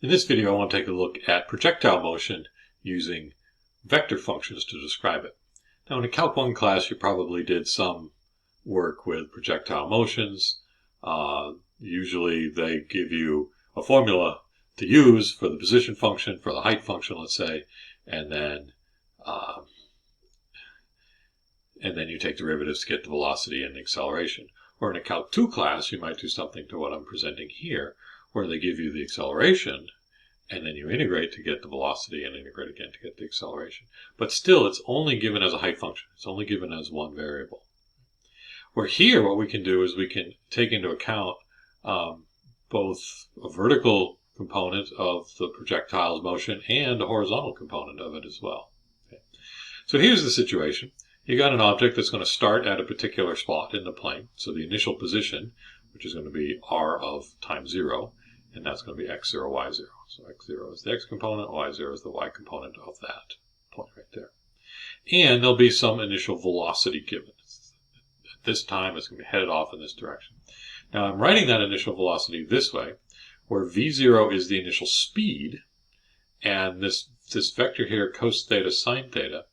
In this video, I want to take a look at projectile motion using vector functions to describe it. Now, in a Calc 1 class, you probably did some work with projectile motions. Usually, they give you a formula to use for the position function, for the height function, let's say, and then you take derivatives to get the velocity and the acceleration. Or in a Calc 2 class, you might do something to what I'm presenting here, where they give you the acceleration, and then you integrate to get the velocity and integrate again to get the acceleration. But still, it's only given as a height function. It's only given as one variable. Where here, what we can do is we can take into account both a vertical component of the projectile's motion and a horizontal component of it as well. Okay. So here's the situation. You got an object that's going to start at a particular spot in the plane. So the initial position, which is going to be r of time 0, and that's going to be x0, y0. So x0 is the x component, y0 is the y component of that point right there. And there'll be some initial velocity given. At this time, it's going to be headed off in this direction. Now, I'm writing that initial velocity this way, where v0 is the initial speed, and this vector here, cos theta sine theta,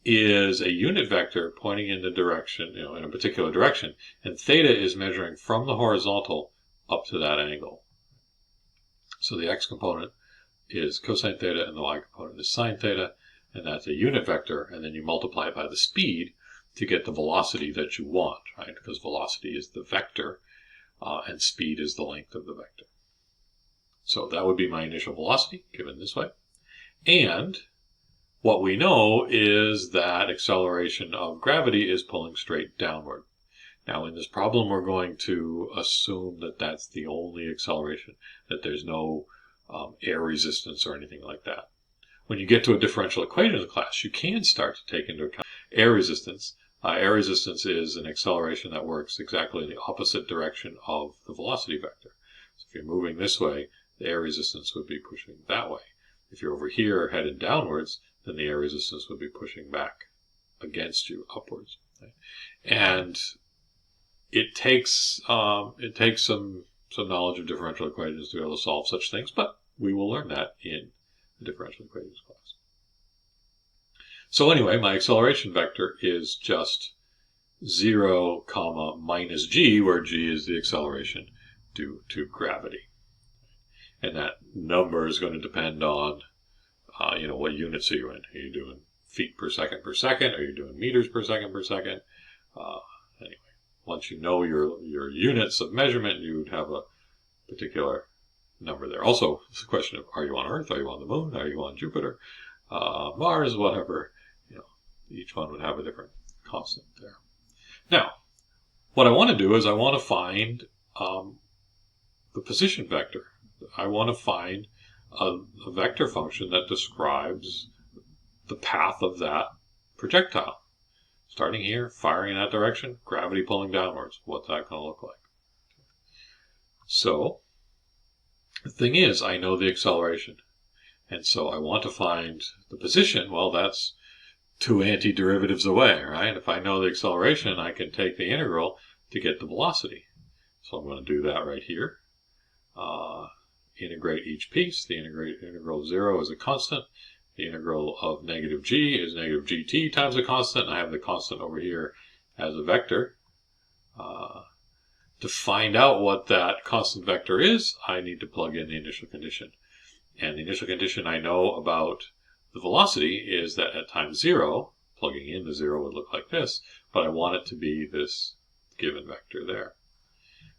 is a unit vector pointing in the direction, in a particular direction, and theta is measuring from the horizontal up to that angle. So the x component is cosine theta and the y component is sine theta, and that's a unit vector, and then you multiply it by the speed to get the velocity that you want, right? Because velocity is the vector, and speed is the length of the vector. So that would be my initial velocity, given this way. And what we know is that acceleration of gravity is pulling straight downward. Now, in this problem, we're going to assume that that's the only acceleration, that there's no air resistance or anything like that. When you get to a differential equations class, you can start to take into account air resistance. Air resistance is an acceleration that works exactly in the opposite direction of the velocity vector. So if you're moving this way, the air resistance would be pushing that way. If you're over here headed downwards, then the air resistance would be pushing back against you upwards. Right? And it takes some knowledge of differential equations to be able to solve such things, but we will learn that in the differential equations class. So anyway, my acceleration vector is just 0, minus g, where g is the acceleration due to gravity. And that number is going to depend on, what units are you in? Are you doing feet per second? Are you doing meters per second? Anyway, once you know your units of measurement, you would have a particular number there. Also, it's a question of, are you on Earth? Are you on the Moon? Are you on Jupiter? Mars? Whatever. Each one would have a different constant there. Now, what I want to do is I want to find the position vector. I want to find a vector function that describes the path of that projectile. Starting here, firing in that direction, gravity pulling downwards. What's that going to look like? So, the thing is, I know the acceleration. And so I want to find the position. Well, that's two antiderivatives away, right? If I know the acceleration, I can take the integral to get the velocity. So I'm going to do that right here. Integrate each piece. The integral of 0 is a constant. The integral of negative g is negative gt times a constant. And I have the constant over here as a vector. To find out what that constant vector is, I need to plug in the initial condition. And the initial condition I know about the velocity is that at time 0, plugging in the 0 would look like this, but I want it to be this given vector there.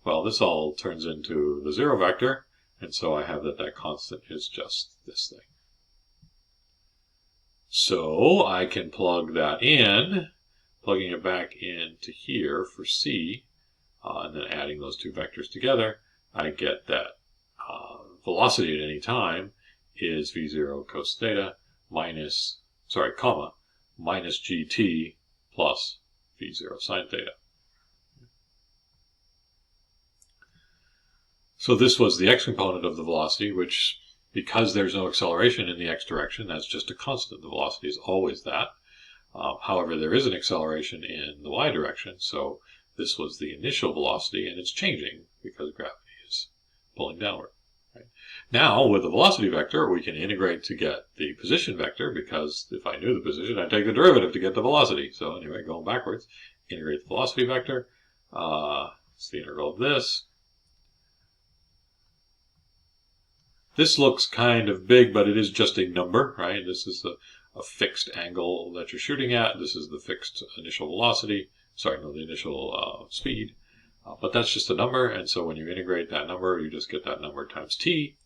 Well, this all turns into the 0 vector, and so I have that constant is just this thing. So I can plug that in, plugging it back into here for c, and then adding those two vectors together, I get that velocity at any time is v0 cos theta minus gt plus v0 sine theta. So this was the x component of the velocity, which, because there's no acceleration in the x direction, that's just a constant. The velocity is always that. However, there is an acceleration in the y direction, so this was the initial velocity, and it's changing because gravity is pulling downward. Right? Now, with the velocity vector, we can integrate to get the position vector, because if I knew the position, I'd take the derivative to get the velocity. So anyway, going backwards, integrate the velocity vector. It's the integral of this. This looks kind of big, but it is just a number, right? This is a fixed angle that you're shooting at. This is the fixed initial velocity. Sorry, no, the initial speed. But that's just a number, and so when you integrate that number, you just get that number times t.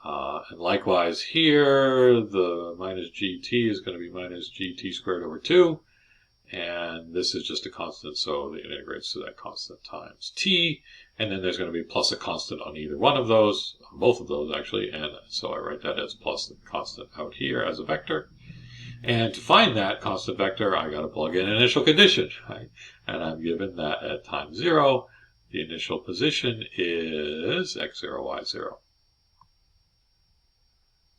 And likewise here, the minus gt is going to be minus gt squared over 2. And this is just a constant, so it integrates to that constant times t. And then there's going to be plus a constant on either one of those, on both of those actually. And so I write that as plus the constant out here as a vector. And to find that constant vector, I got to plug in an initial condition, right? And I'm given that at time 0, the initial position is x0, y0.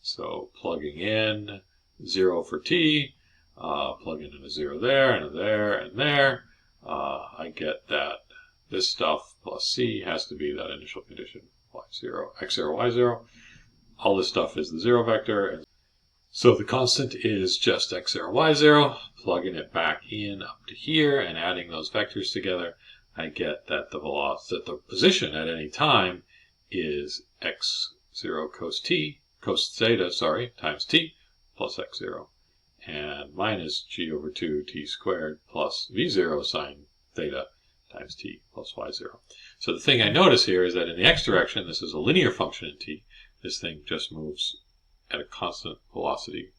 So plugging in 0 for t, plugging in a 0 there, and a there, and there, I get that this stuff plus c has to be that initial condition, y0, x0, y0. All this stuff is the 0 vector. And so the constant is just x0, y0. Plugging it back in up to here and adding those vectors together, I get that the velocity, that the position at any time is x0 cos theta, times t plus x0, and minus g over 2 t squared plus v0 sine theta times t plus y0. So the thing I notice here is that in the x direction, this is a linear function in t. This thing just moves at a constant velocity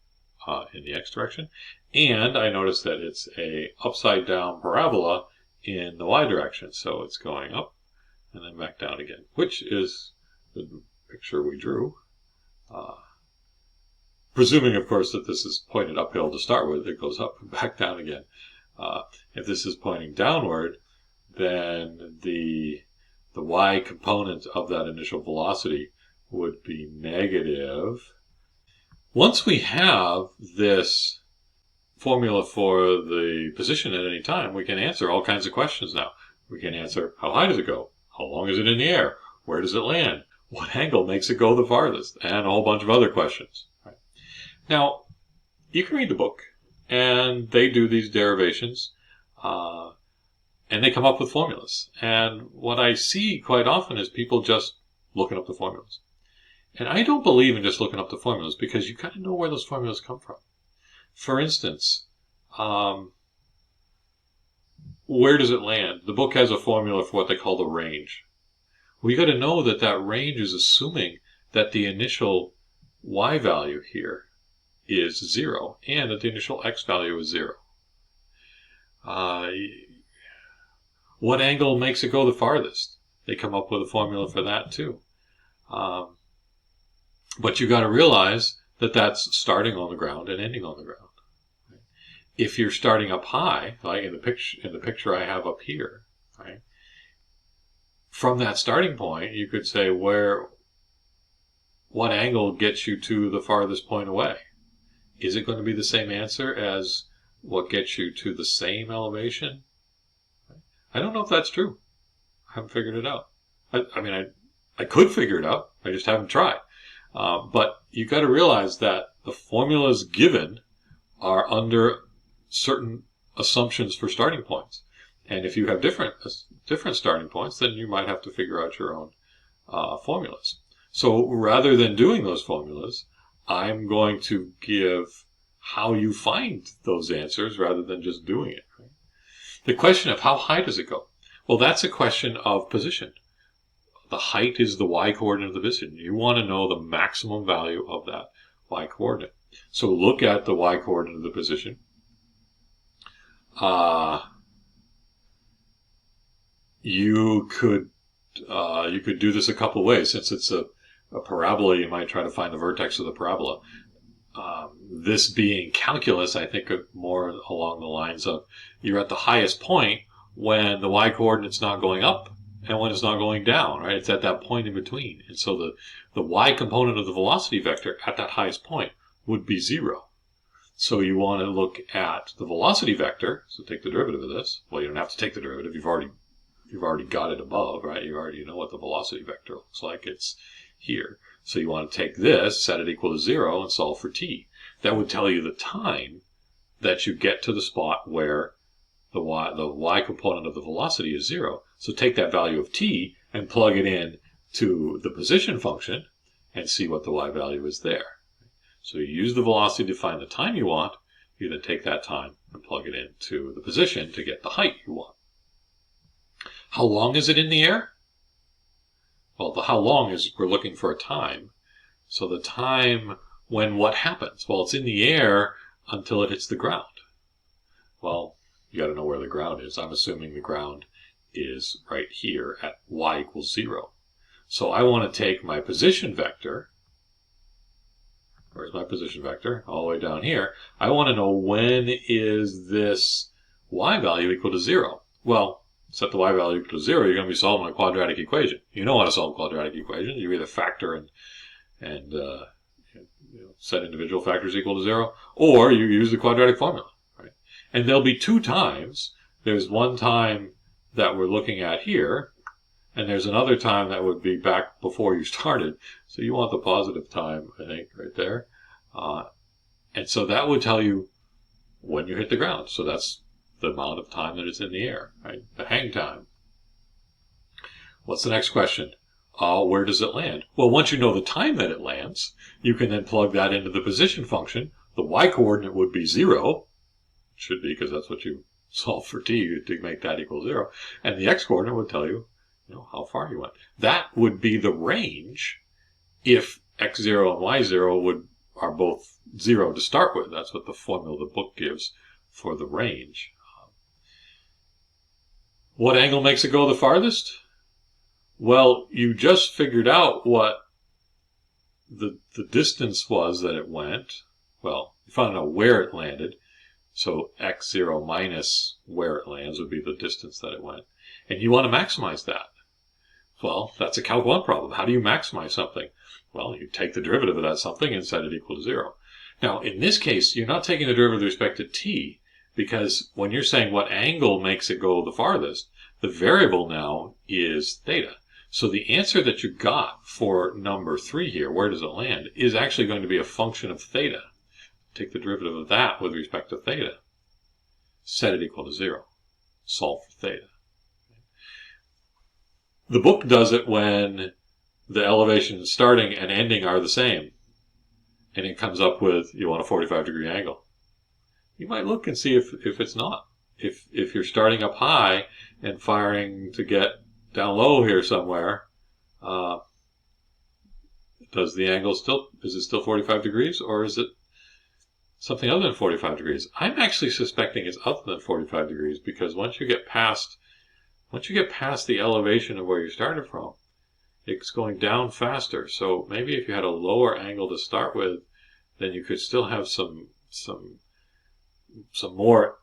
in the x direction. And I notice that it's a upside down parabola in the y direction. So it's going up and then back down again, which is the picture we drew. Presuming, of course, that this is pointed uphill to start with, it goes up and back down again. If this is pointing downward, then the y component of that initial velocity would be negative. Once we have this formula for the position at any time, we can answer all kinds of questions now. We can answer, how high does it go? How long is it in the air? Where does it land? What angle makes it go the farthest? And a whole bunch of other questions. Right. Now, you can read the book, and they do these derivations, and they come up with formulas. And what I see quite often is people just looking up the formulas. And I don't believe in just looking up the formulas, because you got to know where those formulas come from. For instance, where does it land? The book has a formula for what they call the range. We got to know that that range is assuming that the initial y value here is 0 and that the initial x value is 0. What angle makes it go the farthest? They come up with a formula for that too. But you got to realize that that's starting on the ground and ending on the ground. If you're starting up high, like in the picture I have up here, right? From that starting point, you could say what angle gets you to the farthest point away? Is it going to be the same answer as what gets you to the same elevation? I don't know if that's true. I haven't figured it out. I could figure it out. I just haven't tried. But you got to realize that the formulas given are under certain assumptions for starting points. And if you have different starting points, then you might have to figure out your own formulas. So rather than doing those formulas, I'm going to give how you find those answers rather than just doing it. Right? The question of how high does it go? Well, that's a question of position. The height is the y-coordinate of the position. You want to know the maximum value of that y-coordinate. So look at the y-coordinate of the position. You could do this a couple of ways. Since it's a parabola, you might try to find the vertex of the parabola. This being calculus, I think more along the lines of you're at the highest point when the y-coordinate's not going up and when it's not going down, right? It's at that point in between. And so the y component of the velocity vector at that highest point would be 0. So you want to look at the velocity vector. So take the derivative of this. Well, you don't have to take the derivative. You've already got it above, right? You already know what the velocity vector looks like. It's here. So you want to take this, set it equal to 0, and solve for t. That would tell you the time that you get to the spot where the y component of the velocity is 0. So take that value of t and plug it in to the position function and see what the y value is there. So you use the velocity to find the time you want. You then take that time and plug it into the position to get the height you want. How long is it in the air? Well, the how long is we're looking for a time. So the time when what happens? Well, it's in the air until it hits the ground. Well, you got to know where the ground is. I'm assuming the ground is right here at y equals 0. So I want to take my position vector. Where's my position vector? All the way down here. I want to know when is this y value equal to 0. Well, set the y value equal to 0, you're going to be solving a quadratic equation. You know how to solve quadratic equations. You either factor and set individual factors equal to 0, or you use the quadratic formula. Right? And there'll be two times. There's one time that we're looking at here, and there's another time that would be back before you started. So you want the positive time, I think, right there. And so that would tell you when you hit the ground. So that's the amount of time that it's in the air, right? The hang time. What's the next question? Where does it land? Well, once you know the time that it lands, you can then plug that into the position function. The y-coordinate would be 0. It should be, because that's what you solve for t, to make that equal 0. And the x-coordinate would tell you, how far you went. That would be the range if x0 and y0 are both 0 to start with. That's what the formula the book gives for the range. What angle makes it go the farthest? Well, you just figured out what the distance was that it went. Well, you found out where it landed. So x0 minus where it lands would be the distance that it went. And you want to maximize that. Well, that's a Calc 1 problem. How do you maximize something? Well, you take the derivative of that something and set it equal to 0. Now, in this case, you're not taking the derivative with respect to t, because when you're saying what angle makes it go the farthest, the variable now is theta. So the answer that you got for number 3 here, where does it land, is actually going to be a function of theta. Take the derivative of that with respect to theta. Set it equal to 0. Solve for theta. The book does it when the elevation starting and ending are the same. And it comes up with, you want a 45-degree angle. You might look and see if it's not. If you're starting up high and firing to get down low here somewhere, does the angle is it still 45 degrees, or is it something other than 45 degrees? I'm actually suspecting it's other than 45 degrees, because once you get past the elevation of where you started from, it's going down faster. So maybe if you had a lower angle to start with, then you could still have some more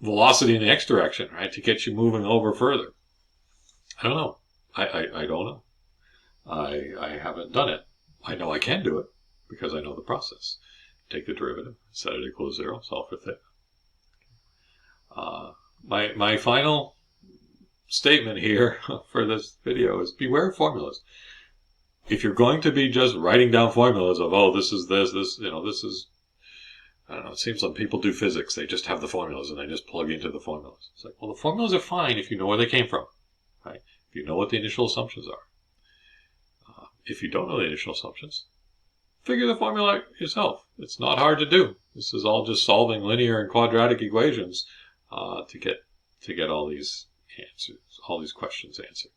velocity in the x direction, right, to get you moving over further. I don't know. I don't know. I haven't done it. I know I can do it because I know the process. Take the derivative, set it equal to 0, solve for theta. My final statement here for this video is beware of formulas. If you're going to be just writing down formulas of, this is this is, I don't know, it seems like people do physics. They just have the formulas and they just plug into the formulas. It's like, well, the formulas are fine if you know where they came from, right? If you know what the initial assumptions are. If you don't know the initial assumptions, figure the formula out yourself. It's not hard to do. This is all just solving linear and quadratic equations to get all these answers, all these questions answered.